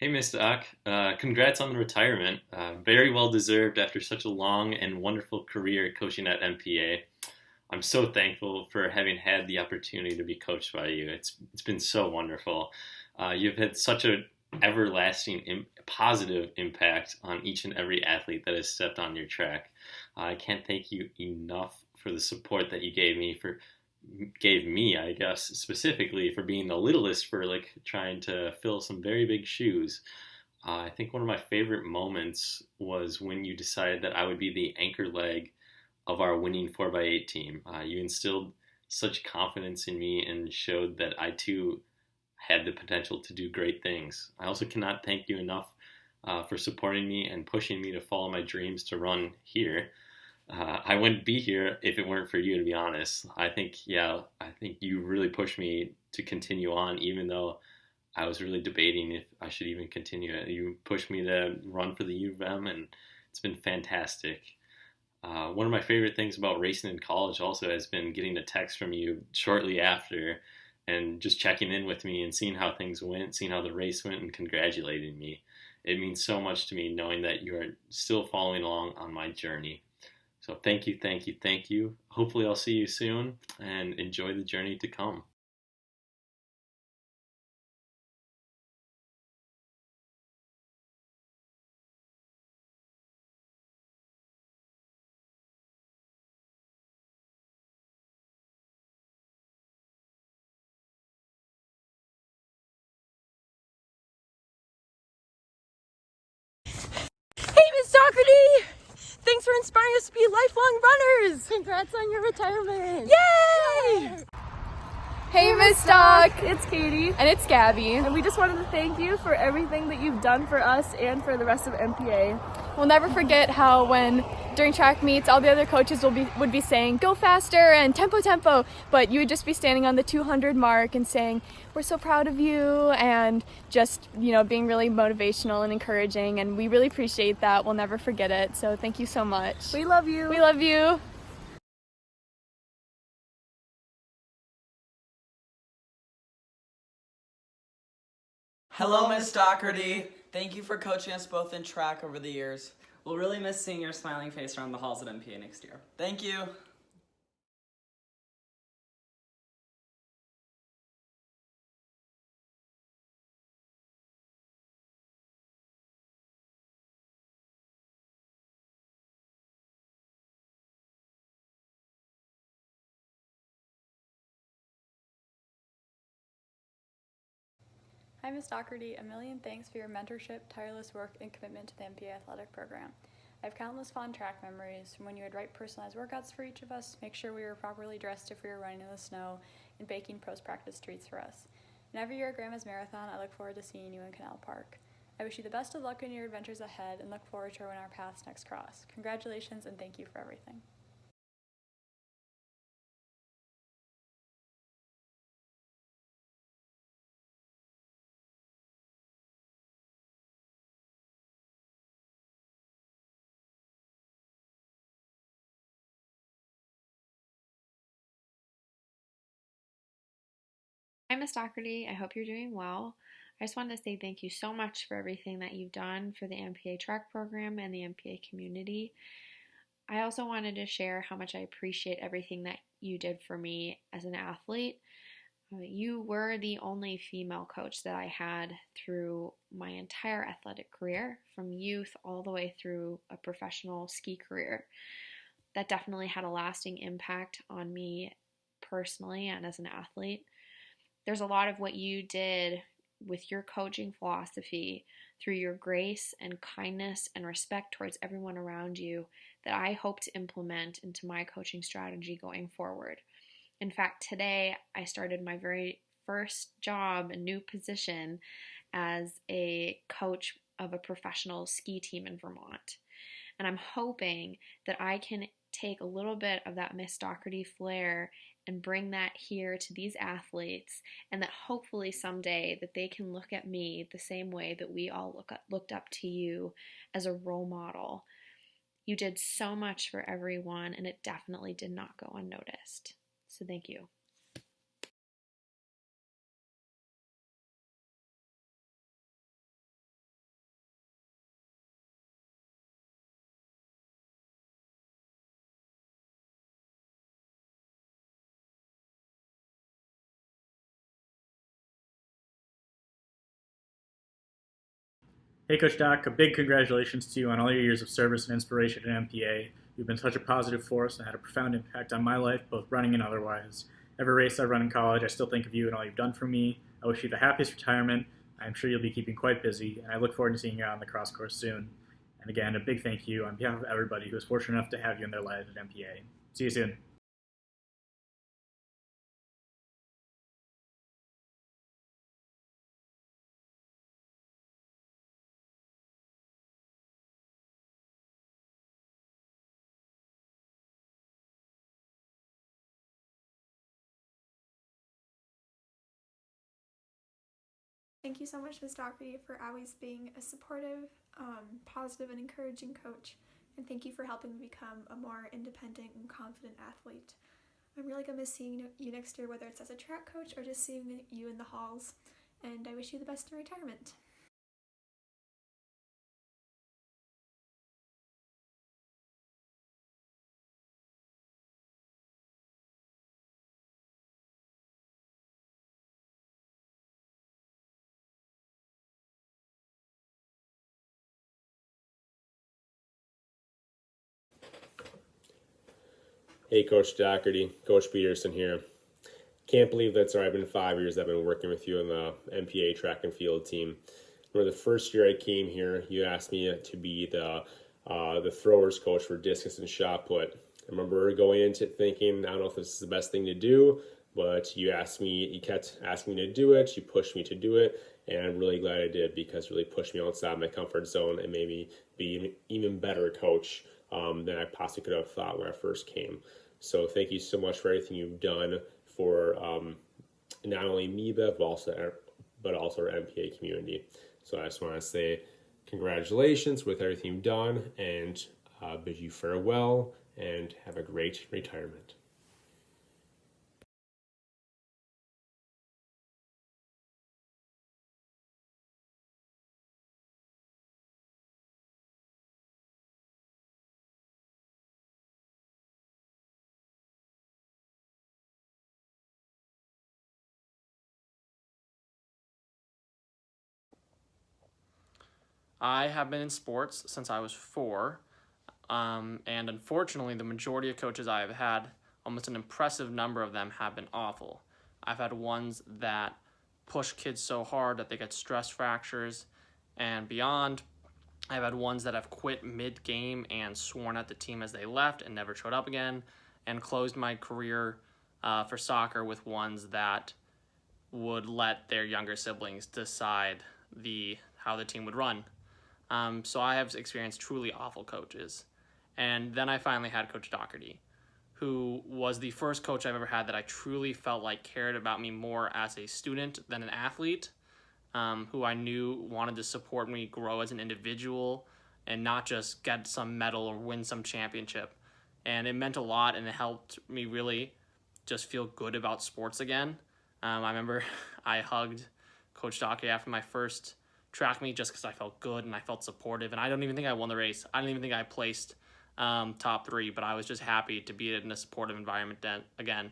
Hey, Miss Doc. Congrats on the retirement. Very well deserved after such a long and wonderful career coaching at MPA. I'm so thankful for having had the opportunity to be coached by you. It's been so wonderful. You've had such a everlasting positive impact on each and every athlete that has stepped on your track. I can't thank you enough for the support that you gave me, I guess, specifically for being the littlest for like trying to fill some very big shoes. I think one of my favorite moments was when you decided that I would be the anchor leg of our winning 4x8 team. You instilled such confidence in me and showed that I too had the potential to do great things. I also cannot thank you enough for supporting me and pushing me to follow my dreams to run here. I wouldn't be here if it weren't for you, to be honest. I think you really pushed me to continue on, even though I was really debating if I should even continue it. You pushed me to run for the U of M, and it's been fantastic. One of my favorite things about racing in college also has been getting a text from you shortly after and just checking in with me and seeing how things went, seeing how the race went, and congratulating me. It means so much to me knowing that you are still following along on my journey. So thank you, thank you, thank you. Hopefully I'll see you soon and enjoy the journey to come. Hey, Miss Docherty! Thanks for inspiring us to be lifelong runners! Congrats on your retirement! Yay! Hey, Miss Doc! It's Katie. And it's Gabby. And we just wanted to thank you for everything that you've done for us and for the rest of MPA. We'll never forget how when during track meets, all the other coaches would be saying, go faster and tempo, tempo. But you would just be standing on the 200 mark and saying, we're so proud of you, and just, being really motivational and encouraging. And we really appreciate that. We'll never forget it. So thank you so much. We love you. We love you. Hello, Miss Docherty. Thank you for coaching us both in track over the years. We'll really miss seeing your smiling face around the halls at MPA next year. Thank you. Hi, Ms. Docherty. A million thanks for your mentorship, tireless work, and commitment to the MPA athletic program. I have countless fond track memories from when you would write personalized workouts for each of us, make sure we were properly dressed if we were running in the snow, and baking post-practice treats for us. And every year at Grandma's Marathon, I look forward to seeing you in Canal Park. I wish you the best of luck in your adventures ahead and look forward to when our paths next cross. Congratulations and thank you for everything. Hi, Miss Docherty. I hope you're doing well. I just wanted to say thank you so much for everything that you've done for the MPA track program and the MPA community. I also wanted to share how much I appreciate everything that you did for me as an athlete. You were the only female coach that I had through my entire athletic career, from youth all the way through a professional ski career. That definitely had a lasting impact on me personally and as an athlete. There's a lot of what you did with your coaching philosophy through your grace and kindness and respect towards everyone around you that I hope to implement into my coaching strategy going forward. In fact, today I started my very first job, a new position as a coach of a professional ski team in Vermont. And I'm hoping that I can take a little bit of that Miss Docherty flair and bring that here to these athletes, and that hopefully someday that they can look at me the same way that we all looked up to you as a role model. You did so much for everyone, and it definitely did not go unnoticed. So thank you. Hey, Coach Doc, a big congratulations to you on all your years of service and inspiration at MPA. You've been such a positive force and had a profound impact on my life, both running and otherwise. Every race I run in college, I still think of you and all you've done for me. I wish you the happiest retirement. I'm sure you'll be keeping quite busy, and I look forward to seeing you out on the cross course soon. And again, a big thank you on behalf of everybody who was fortunate enough to have you in their lives at MPA. See you soon. Thank you so much, Ms. Docherty, for always being a supportive, positive, and encouraging coach. And thank you for helping me become a more independent and confident athlete. I'm really going to miss seeing you next year, whether it's as a track coach or just seeing you in the halls. And I wish you the best in retirement. Hey, Coach Docherty, Coach Peterson here. Can't believe that's already been 5 years I've been working with you in the MPA track and field team. Remember the first year I came here, you asked me to be the throwers coach for discus and shot put. I remember going into it thinking, I don't know if this is the best thing to do, but you kept asking me to do it, you pushed me to do it, and I'm really glad I did because it really pushed me outside my comfort zone and made me be an even better coach than I possibly could have thought when I first came. So thank you so much for everything you've done for not only me, Bev, but also our MPA community. So I just want to say congratulations with everything you've done and bid you farewell and have a great retirement. I have been in sports since I was 4, and unfortunately the majority of coaches I have had, almost an impressive number of them have been awful. I've had ones that push kids so hard that they get stress fractures and beyond. I've had ones that have quit mid-game and sworn at the team as they left and never showed up again, and closed my career for soccer with ones that would let their younger siblings decide how the team would run. So I have experienced truly awful coaches. And then I finally had Coach Docherty, who was the first coach I've ever had that I truly felt like cared about me more as a student than an athlete, who I knew wanted to support me grow as an individual and not just get some medal or win some championship. And it meant a lot, and it helped me really just feel good about sports again. I remember I hugged Coach Docherty after my first track meet just because I felt good and I felt supportive, and I don't even think I won the race. I don't even think I placed top 3, but I was just happy to be in a supportive environment again.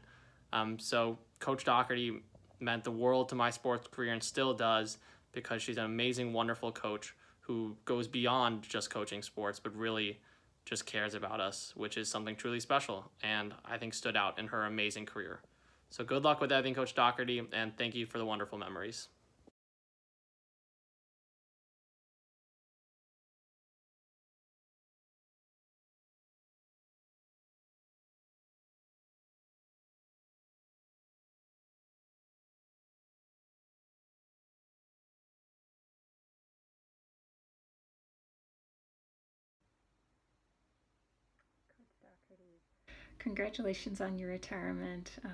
So Coach Docherty meant the world to my sports career and still does, because she's an amazing, wonderful coach who goes beyond just coaching sports, but really just cares about us, which is something truly special and I think stood out in her amazing career. So good luck with everything, Coach Docherty, and thank you for the wonderful memories. Congratulations on your retirement. I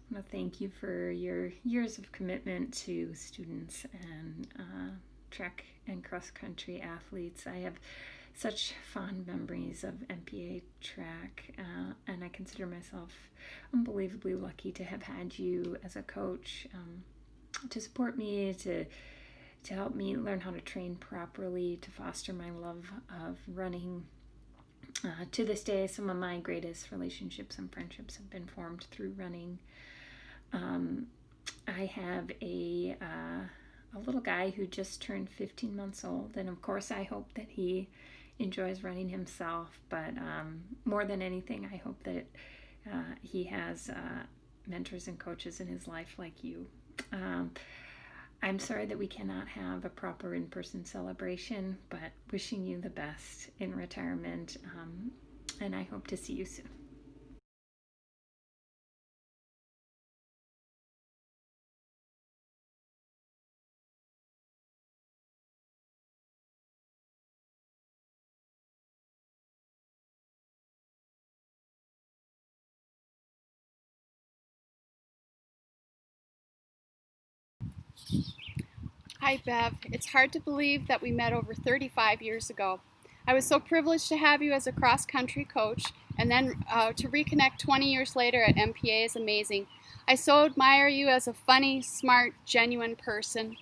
want to thank you for your years of commitment to students and track and cross-country athletes. I have such fond memories of MPA track, and I consider myself unbelievably lucky to have had you as a coach to support me, to help me learn how to train properly, to foster my love of running. To this day, some of my greatest relationships and friendships have been formed through running. I have a a little guy who just turned 15 months old. And of course, I hope that he enjoys running himself. But more than anything, I hope that he has mentors and coaches in his life like you. I'm sorry that we cannot have a proper in-person celebration, but wishing you the best in retirement, and I hope to see you soon. Hi, Bev. It's hard to believe that we met over 35 years ago. I was so privileged to have you as a cross-country coach, and then to reconnect 20 years later at MPA is amazing. I so admire you as a funny, smart, genuine person.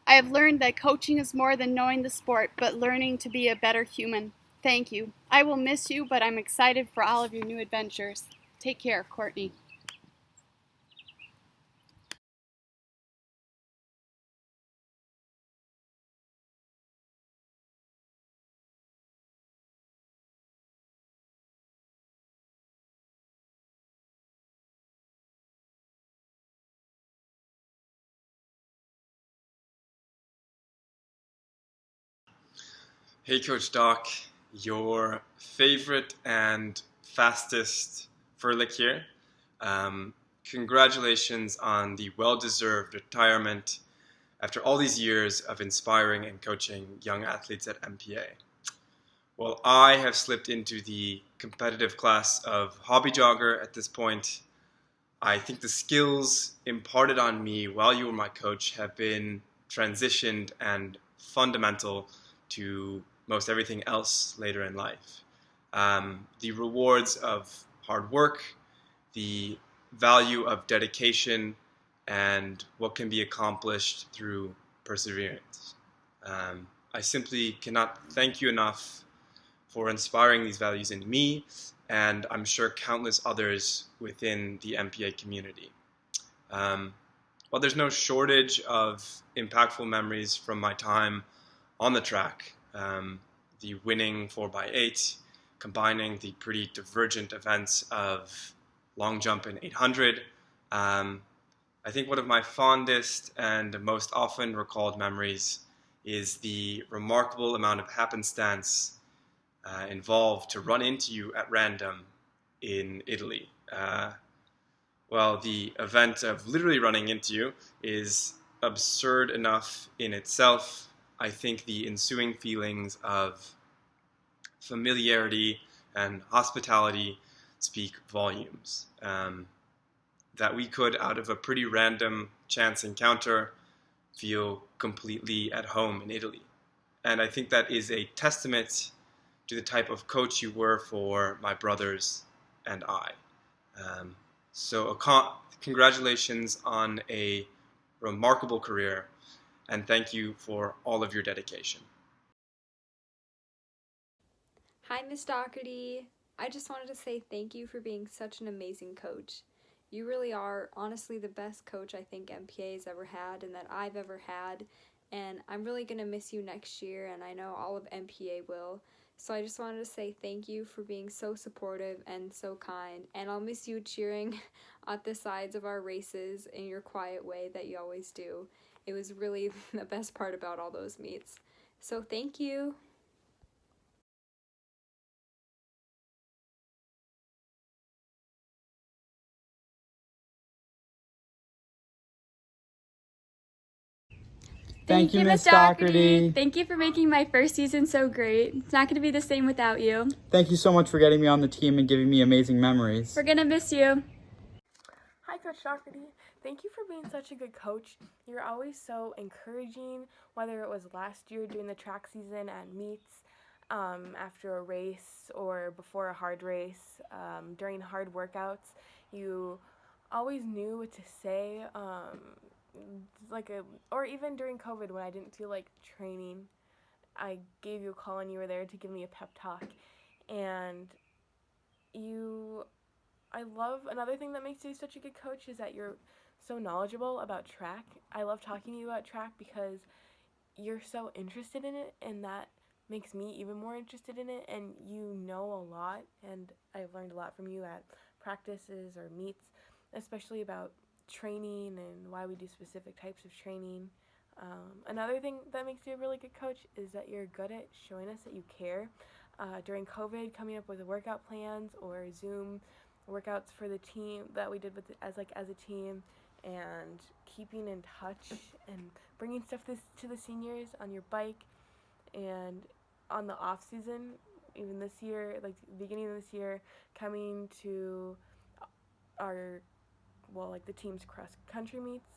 I have learned that coaching is more than knowing the sport, but learning to be a better human. Thank you. I will miss you, but I'm excited for all of your new adventures. Take care, Courtney. Hey Coach Doc, your favorite and fastest furlick here. Congratulations on the well-deserved retirement after all these years of inspiring and coaching young athletes at MPA. Well, I have slipped into the competitive class of hobby jogger at this point. I think the skills imparted on me while you were my coach have been transitioned and fundamental to most everything else later in life. The rewards of hard work, the value of dedication, and what can be accomplished through perseverance. I simply cannot thank you enough for inspiring these values in me, and I'm sure countless others within the MPA community. While there's no shortage of impactful memories from my time on the track, the winning 4x8, combining the pretty divergent events of long jump and 800. I think one of my fondest and most often recalled memories is the remarkable amount of happenstance involved to run into you at random in Italy. Well, the event of literally running into you is absurd enough in itself. I think the ensuing feelings of familiarity and hospitality speak volumes. That we could, out of a pretty random chance encounter, feel completely at home in Italy. And I think that is a testament to the type of coach you were for my brothers and I. So congratulations on a remarkable career, and thank you for all of your dedication. Hi, Miss Docherty. I just wanted to say thank you for being such an amazing coach. You really are honestly the best coach I think MPA has ever had and that I've ever had, and I'm really going to miss you next year, and I know all of MPA will. So I just wanted to say thank you for being so supportive and so kind, and I'll miss you cheering at the sides of our races in your quiet way that you always do. It was really the best part about all those meets. So thank you. Thank you, Miss Docherty. Thank you for making my first season so great. It's not going to be the same without you. Thank you so much for getting me on the team and giving me amazing memories. We're going to miss you. Hi, Coach Docherty. Thank you for being such a good coach. You're always so encouraging, whether it was last year during the track season at meets, after a race, or before a hard race, during hard workouts. You always knew what to say, or even during COVID when I didn't feel like training. I gave you a call and you were there to give me a pep talk. And I love, another thing that makes you such a good coach is that you're so knowledgeable about track. I love talking to you about track because you're so interested in it, and that makes me even more interested in it, and you know a lot, and I've learned a lot from you at practices or meets, especially about training and why we do specific types of training. Another thing that makes you a really good coach is that you're good at showing us that you care. During COVID, coming up with workout plans or Zoom workouts for the team that we did as a team, and keeping in touch and bringing stuff to the seniors on your bike, and on the off season, even this year, like beginning of this year, coming to our the team's cross country meets,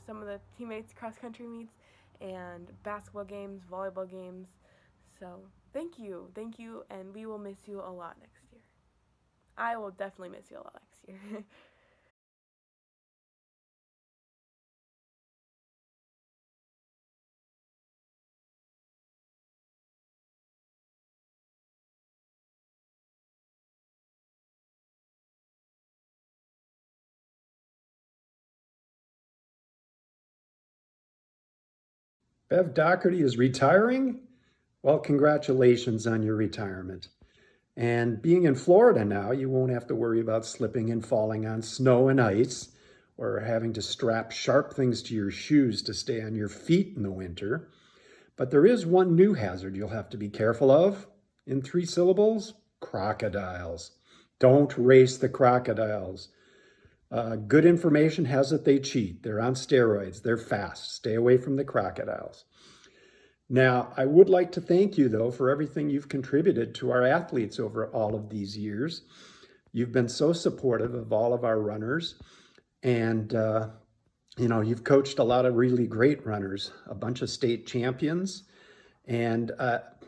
some of the teammates cross country meets, and basketball games, volleyball games. So thank you, and we will miss you a lot next year. I will definitely miss you a lot next year. Bev Docherty is retiring? Well, congratulations on your retirement. And being in Florida now, you won't have to worry about slipping and falling on snow and ice, or having to strap sharp things to your shoes to stay on your feet in the winter. But there is one new hazard you'll have to be careful of. In 3 syllables, crocodiles. Don't race the crocodiles. Good information has it they cheat. They're on steroids. They're fast. Stay away from the crocodiles. Now, I would like to thank you, though, for everything you've contributed to our athletes over all of these years. You've been so supportive of all of our runners, and you've coached a lot of really great runners, a bunch of state champions, and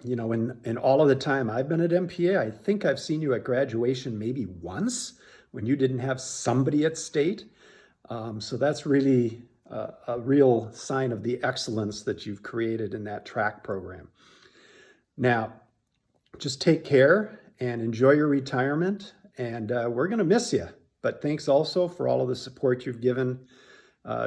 in all of the time I've been at MPA, I think I've seen you at graduation maybe once when you didn't have somebody at state. So that's really a real sign of the excellence that you've created in that track program. Now, just take care and enjoy your retirement, and we're going to miss you. But thanks also for all of the support you've given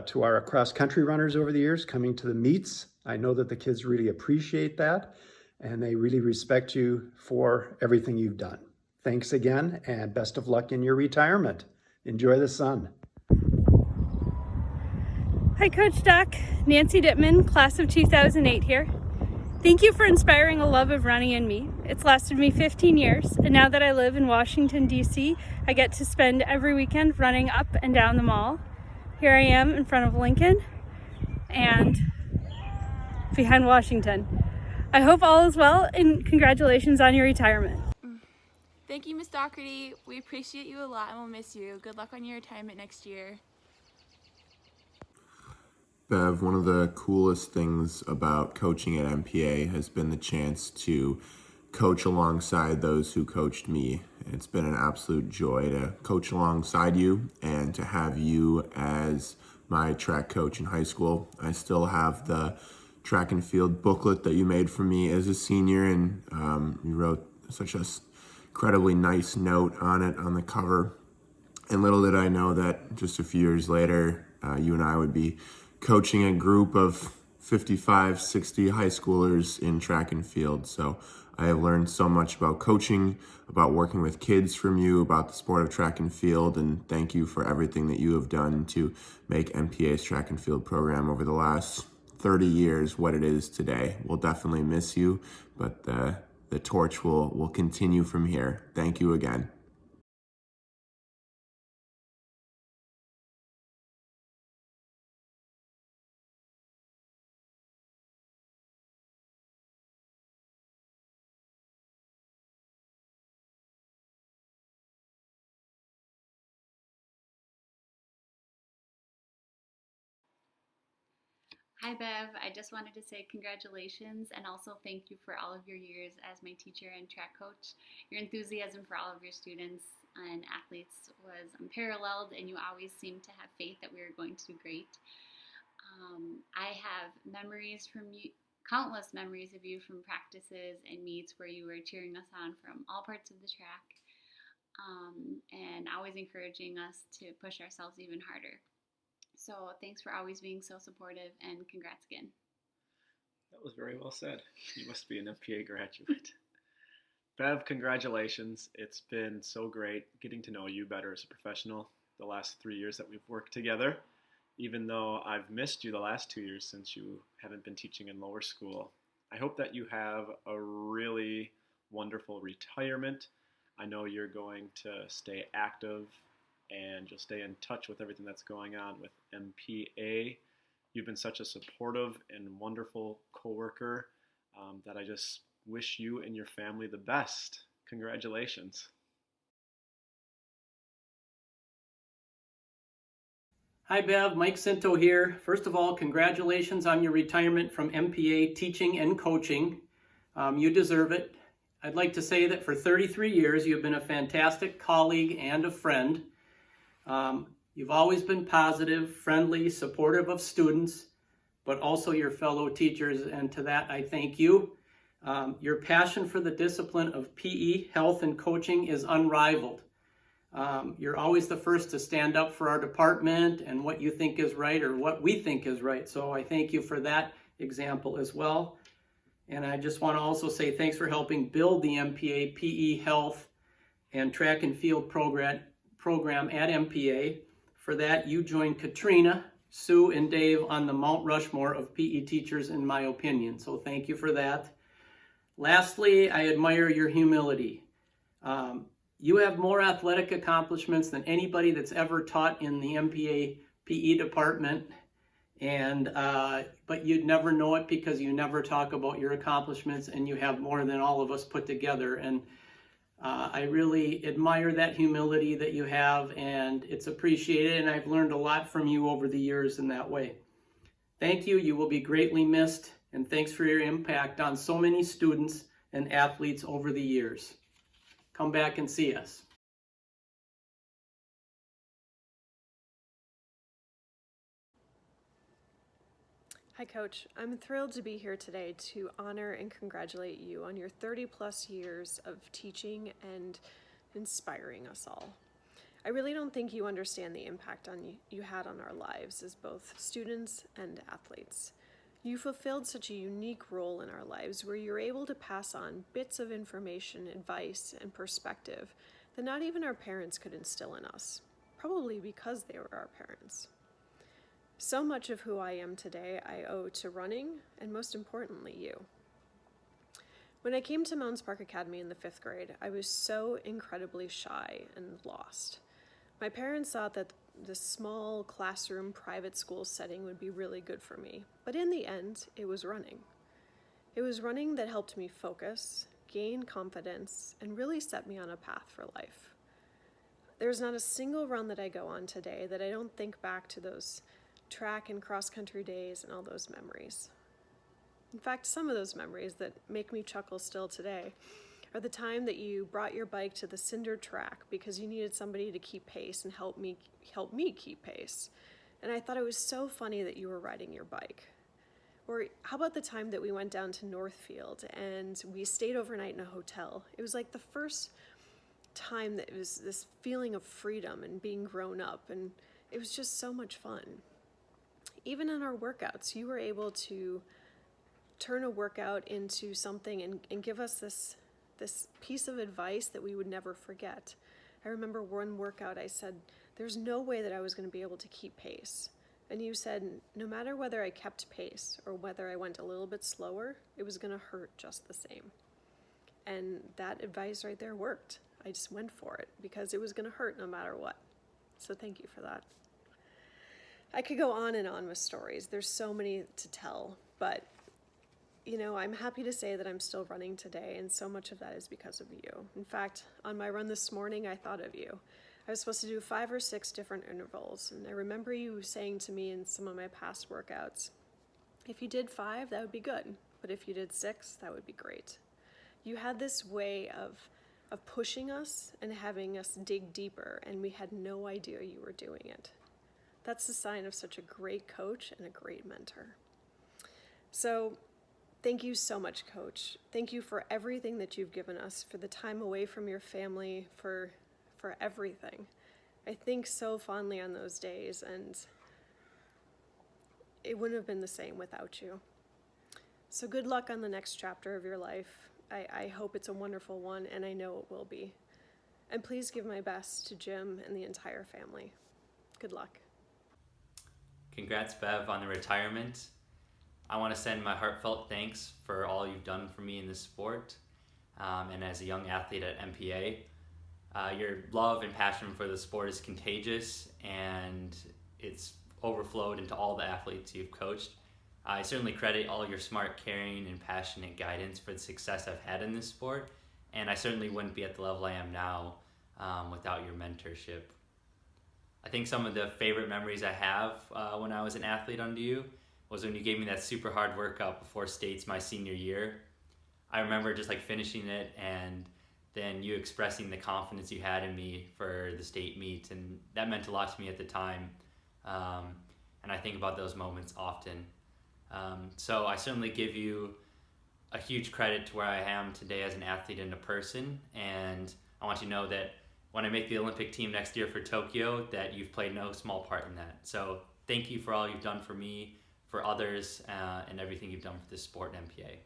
to our cross-country runners over the years, coming to the meets. I know that the kids really appreciate that, and they really respect you for everything you've done. Thanks again, and best of luck in your retirement. Enjoy the sun. Hi, Coach Doc. Nancy Dittman, class of 2008 here. Thank you for inspiring a love of running in me. It's lasted me 15 years, and now that I live in Washington, D.C., I get to spend every weekend running up and down the mall. Here I am in front of Lincoln and behind Washington. I hope all is well, and congratulations on your retirement. Thank you, Miss Docherty. We appreciate you a lot and we'll miss you. Good luck on your retirement next year. Bev, one of the coolest things about coaching at MPA has been the chance to coach alongside those who coached me. It's been an absolute joy to coach alongside you and to have you as my track coach in high school. I still have the track and field booklet that you made for me as a senior, and you wrote such a incredibly nice note on it on the cover. And little did I know that just a few years later, you and I would be coaching a group of 55, 60 high schoolers in track and field. So I have learned so much about coaching, about working with kids from you, about the sport of track and field, and thank you for everything that you have done to make MPA's track and field program over the last 30 years what it is today. We'll definitely miss you, but the torch will continue from here. Thank you again. Hi, Bev. I just wanted to say congratulations and also thank you for all of your years as my teacher and track coach. Your enthusiasm for all of your students and athletes was unparalleled, and you always seemed to have faith that we were going to do great. I have memories from you, countless memories of you from practices and meets where you were cheering us on from all parts of the track, and always encouraging us to push ourselves even harder. So thanks for always being so supportive, and congrats again. That was very well said. You must be an MPA graduate. Bev, congratulations. It's been so great getting to know you better as a professional the last 3 years that we've worked together, even though I've missed you the last 2 years since you haven't been teaching in lower school. I hope that you have a really wonderful retirement. I know you're going to stay active and you'll stay in touch with everything that's going on with MPA. You've been such a supportive and wonderful coworker that I just wish you and your family the best. Congratulations. Hi Bev, Mike Cinto here. First of all, congratulations on your retirement from MPA teaching and coaching. You deserve it. I'd like to say that for 33 years, you've been a fantastic colleague and a friend. You've always been positive, friendly, supportive of students, but also your fellow teachers, and to that I thank you. Your passion for the discipline of PE, health, and coaching is unrivaled. You're always the first to stand up for our department and what you think is right or what we think is right. So I thank you for that example as well. And I just want to also say thanks for helping build the MPA PE, health, and track and field program at MPA. For that, you joined Katrina, Sue, and Dave on the Mount Rushmore of PE teachers, in my opinion. So thank you for that. Lastly, I admire your humility. You have more athletic accomplishments than anybody that's ever taught in the MPA PE department, but you'd never know it because you never talk about your accomplishments, and you have more than all of us put together. And I really admire that humility that you have, and it's appreciated, and I've learned a lot from you over the years in that way. Thank you. You will be greatly missed, and thanks for your impact on so many students and athletes over the years. Come back and see us. Hi Coach, I'm thrilled to be here today to honor and congratulate you on your 30+ years of teaching and inspiring us all. I really don't think you understand the impact you had on our lives as both students and athletes. You fulfilled such a unique role in our lives where you're able to pass on bits of information, advice, and perspective that not even our parents could instill in us, probably because they were our parents. So much of who I am today I owe to running, and most importantly, you. When I came to Mounds Park Academy in the 5th grade, I was so incredibly shy and lost. My parents thought that this small classroom private school setting would be really good for me, but in the end, it was running. It was running that helped me focus, gain confidence, and really set me on a path for life. There's not a single run that I go on today that I don't think back to those track and cross-country days and all those memories. In fact, some of those memories that make me chuckle still today are the time that you brought your bike to the cinder track because you needed somebody to keep pace and help me keep pace. And I thought it was so funny that you were riding your bike. Or how about the time that we went down to Northfield and we stayed overnight in a hotel? It was like the first time that it was this feeling of freedom and being grown up, and it was just so much fun. Even in our workouts, you were able to turn a workout into something and give us this piece of advice that we would never forget. I remember one workout I said, there's no way that I was going to be able to keep pace. And you said, no matter whether I kept pace or whether I went a little bit slower, it was going to hurt just the same. And that advice right there worked. I just went for it because it was going to hurt no matter what. So thank you for that. I could go on and on with stories. There's so many to tell, but I'm happy to say that I'm still running today, and so much of that is because of you. In fact, on my run this morning, I thought of you. I was supposed to do 5 or 6 different intervals, and I remember you saying to me in some of my past workouts, if you did 5, that would be good, but if you did 6, that would be great. You had this way of pushing us and having us dig deeper, and we had no idea you were doing it. That's the sign of such a great coach and a great mentor. So thank you so much, Coach. Thank you for everything that you've given us, for the time away from your family, for everything. I think so fondly on those days, and it wouldn't have been the same without you. So good luck on the next chapter of your life. I hope it's a wonderful one, and I know it will be. And please give my best to Jim and the entire family. Good luck. Congrats, Bev, on the retirement. I want to send my heartfelt thanks for all you've done for me in this sport and as a young athlete at MPA. Your love and passion for the sport is contagious, and it's overflowed into all the athletes you've coached. I certainly credit all your smart, caring, and passionate guidance for the success I've had in this sport, and I certainly wouldn't be at the level I am now without your mentorship. I think some of the favorite memories I have when I was an athlete under you was when you gave me that super hard workout before states my senior year. I remember just like finishing it and then you expressing the confidence you had in me for the state meet, and that meant a lot to me at the time, and I think about those moments often. So I certainly give you a huge credit to where I am today as an athlete and a person, and I want you to know that when I make the Olympic team next year for Tokyo, that you've played no small part in that. So thank you for all you've done for me, for others, and everything you've done for this sport and MPA.